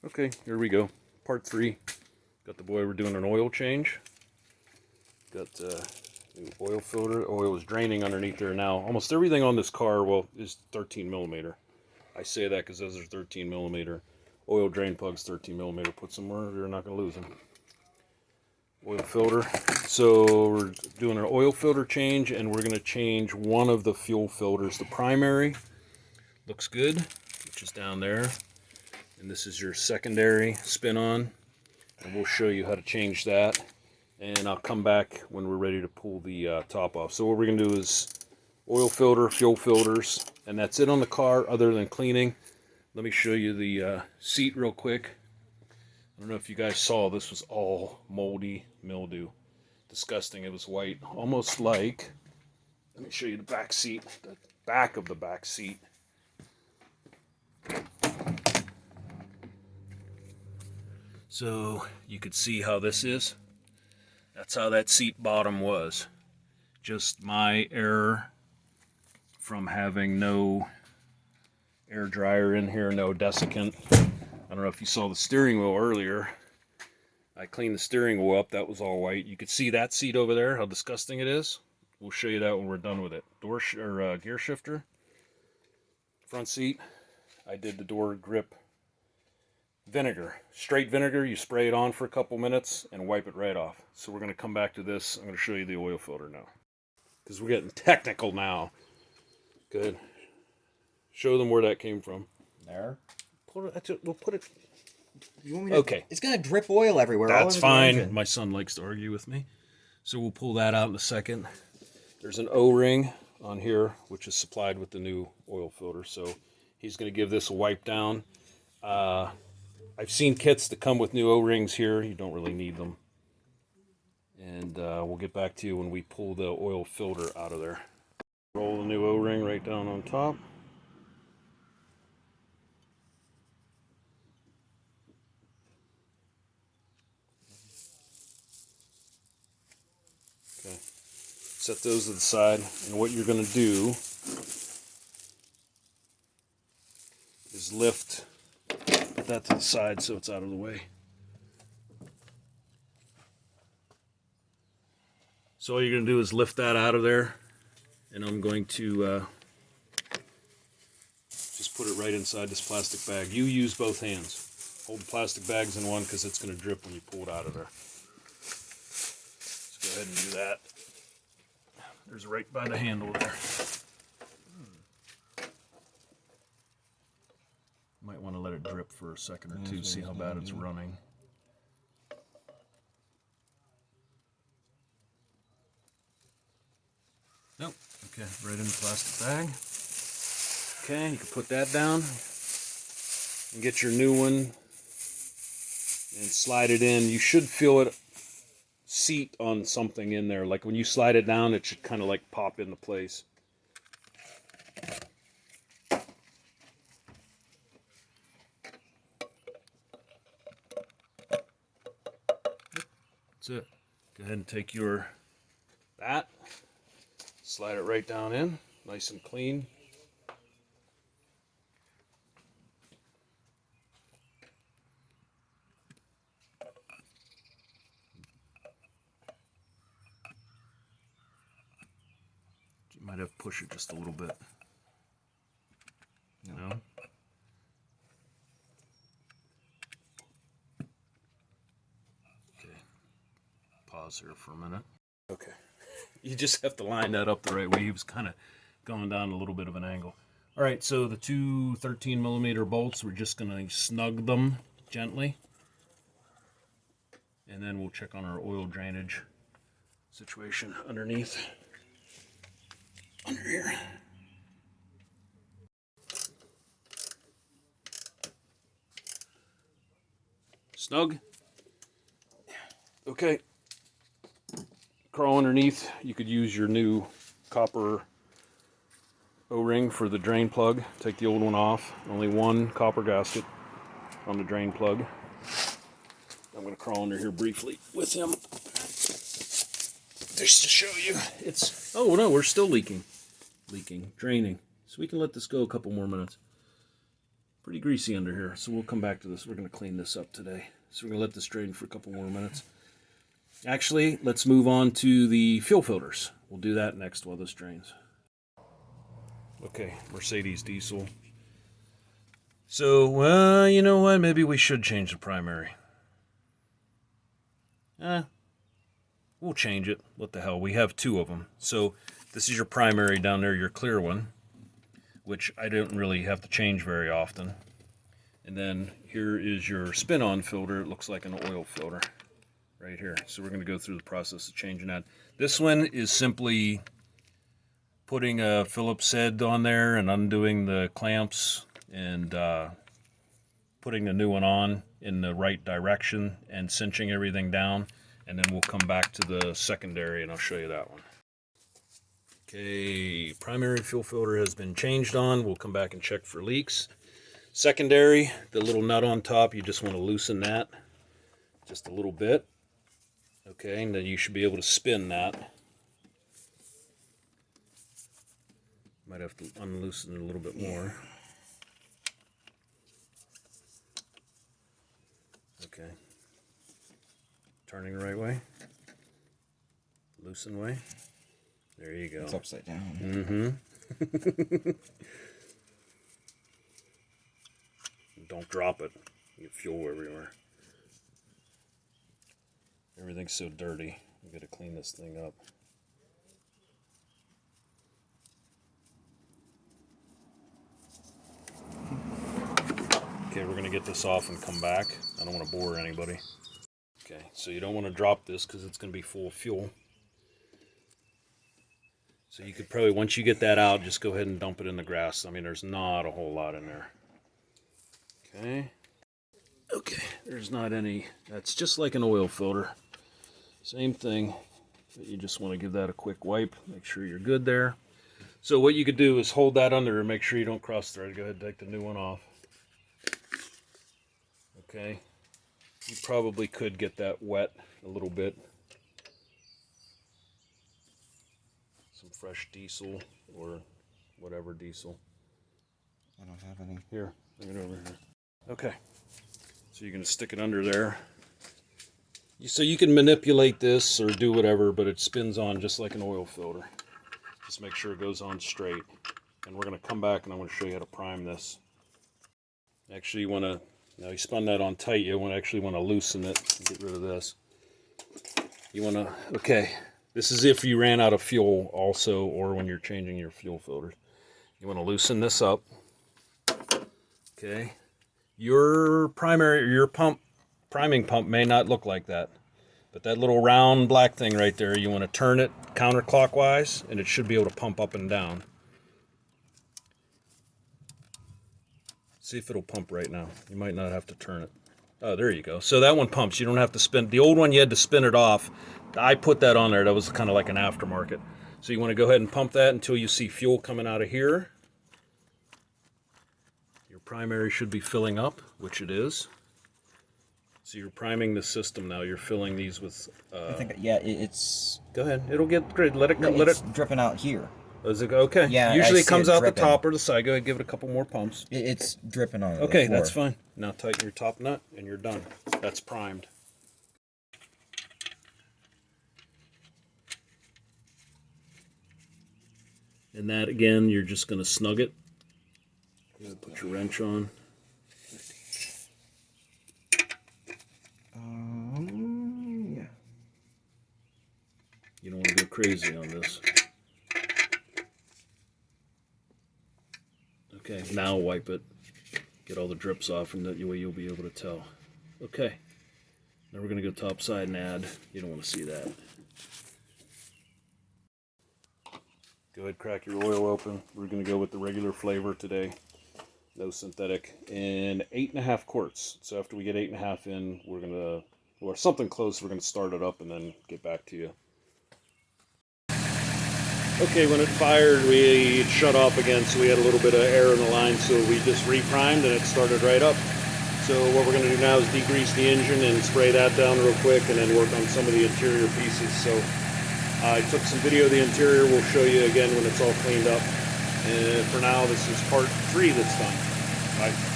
Okay, here we go. Part 3. Got the boy, we're doing an oil change. Got new oil filter. Oil is draining underneath there now. Almost everything on this car, well, is 13 millimeter. I say that because those are 13 millimeter. Oil drain plugs 13 millimeter. Put some more, you're not going to lose them. Oil filter. So we're doing an oil filter change, and we're going to change one of the fuel filters. The primary looks good, which is down there. And this is your secondary spin-on, and we'll show you how to change that. And I'll come back when we're ready to pull the top off. So what we're going to do is oil filter, fuel filters, and that's it on the car other than cleaning. Let me show you the seat real quick. I don't know if you guys saw, this was all moldy mildew. Disgusting. It was white, almost like, let me show you the back seat, the back of the back seat. So you could see how this is. That's how that seat bottom was. Just my error from having no air dryer in here, no desiccant. I don't know if you saw the steering wheel earlier. I cleaned the steering wheel up, that was all white. You could see that seat over there, how disgusting it is. We'll show you that when we're done with it. Gear shifter, front seat. I did the door grip vinegar, straight vinegar. You spray it on for a couple minutes and wipe it right off. So we're going to come back to this. I'm going to show you the oil filter now, because we're getting technical now. Good. Show them where that came from. There. We'll put it. You want me to, okay. It's gonna drip oil everywhere. That's fine. My son likes to argue with me, so we'll pull that out in a second. There's an O-ring on here, which is supplied with the new oil filter. So he's going to give this a wipe down. I've seen kits that come with new O-rings here. You don't really need them. And we'll get back to you when we pull the oil filter out of there. Roll the new O-ring right down on top. Okay. Set those to the side. And what you're going to do is lift, put that to the side so it's out of the way. So all you're going to do is lift that out of there, and I'm going to just put it right inside this plastic bag. You use both hands. Hold the plastic bags in one because it's going to drip when you pull it out of there. Let's go ahead and do that. There's right by the handle there. Might want to let it drip for a second or two, see how bad it's running. Nope. Okay, right in the plastic bag. Okay, you can put that down and get your new one and slide it in. You should feel it seat on something in there. Like when you slide it down, it should kind of like pop into place. That's it. Go ahead and take that, slide it right down in, nice and clean. You might have to push it just a little bit. You know? Okay. Pause here for a minute. Okay. You just have to line that up the right way. He was kind of going down a little bit of an angle. All right, so the two 13 millimeter bolts, we're just going to snug them gently. And then we'll check on our oil drainage situation underneath. Under here. Snug. Okay. Crawl underneath. You could use your new copper O-ring for the drain plug. Take the old one off. Only one copper gasket on the drain plug. I'm going to crawl under here briefly with him. Just to show you. It's, oh no, we're still leaking. Draining. So we can let this go a couple more minutes. pretty greasy under here, so we'll come back to this. We're going to clean this up today. So we're going to let this drain for a couple more minutes. Actually, let's move on to the fuel filters. We'll do that next while this drains. Okay, Mercedes diesel. So, well, you know what? Maybe we should change the primary. We'll change it. What the hell? We have 2 of them. So this is your primary down there, your clear one, which I don't really have to change very often. And then here is your spin-on filter. It looks like an oil filter right here. So we're going to go through the process of changing that. This one is simply putting a Phillips head on there and undoing the clamps and putting the new one on in the right direction and cinching everything down. And then we'll come back to the secondary and I'll show you that one. Okay, primary fuel filter has been changed on. We'll come back and check for leaks. Secondary, the little nut on top, you just want to loosen that just a little bit. Okay, and then you should be able to spin that. Might have to unloosen it a little bit more. Okay. Turning the right way. Loosen way. There you go. It's upside down. Mm-hmm. Don't drop it. You get fuel everywhere. Everything's so dirty. We gotta clean this thing up. Okay, we're gonna get this off and come back. I don't want to bore anybody. Okay, so you don't want to drop this because it's gonna be full of fuel. So you could probably, once you get that out, just go ahead and dump it in the grass. I mean, there's not a whole lot in there. Okay. Okay, there's not any. That's just like an oil filter. Same thing, but you just want to give that a quick wipe. Make sure you're good there. So what you could do is hold that under and make sure you don't cross thread. Go ahead and take the new one off. Okay. You probably could get that wet a little bit. Some fresh diesel or whatever diesel. I don't have any. Here, bring it over here. Okay. So you're going to stick it under there. So you can manipulate this or do whatever, but it spins on just like an oil filter. Just make sure it goes on straight. And we're going to come back and I'm going to show you how to prime this. Actually, you want to, now you spun that on tight, you actually want to loosen it and get rid of this. You want to, okay, this is if you ran out of fuel also, or when you're changing your fuel filters. You want to loosen this up. Okay. Your primary, your pump, priming pump may not look like that, but that little round black thing right there, you want to turn it counterclockwise and it should be able to pump up and down. See if it'll pump right now. You might not have to turn it. Oh, there you go. So that one pumps. You don't have to spin. The old one, you had to spin it off. I put that on there. That was kind of like an aftermarket. So you want to go ahead and pump that until you see fuel coming out of here. Your primary should be filling up, which it is. So you're priming the system now. You're filling these with... I think, yeah, it's... Go ahead. It'll get great. Let it go. No, Let it's it... dripping out here. Does it go? Okay. Yeah, usually I it comes see it out dripping. the top or the side. Go ahead, give it a couple more pumps. It's dripping on the Okay, floor. that's fine. Now tighten your top nut and you're done. That's primed. And that again, you're just going to snug it. You're going to put your wrench on. Yeah. You don't want to go crazy on this. Okay, now wipe it. Get all the drips off, and that way you'll be able to tell. Okay, now we're going to go top side and add. You don't want to see that. Go ahead, crack your oil open. We're going to go with the regular flavor today. No synthetic. And 8.5 quarts. So after we get 8.5 in, we're going to, or something close, we're going to start it up and then get back to you. Okay, when it fired, we shut off again, so we had a little bit of air in the line, so we just reprimed and it started right up. So what we're going to do now is degrease the engine and spray that down real quick and then work on some of the interior pieces. So I took some video of the interior. We'll show you again when it's all cleaned up. And for now, this is part 3 that's done. Bye.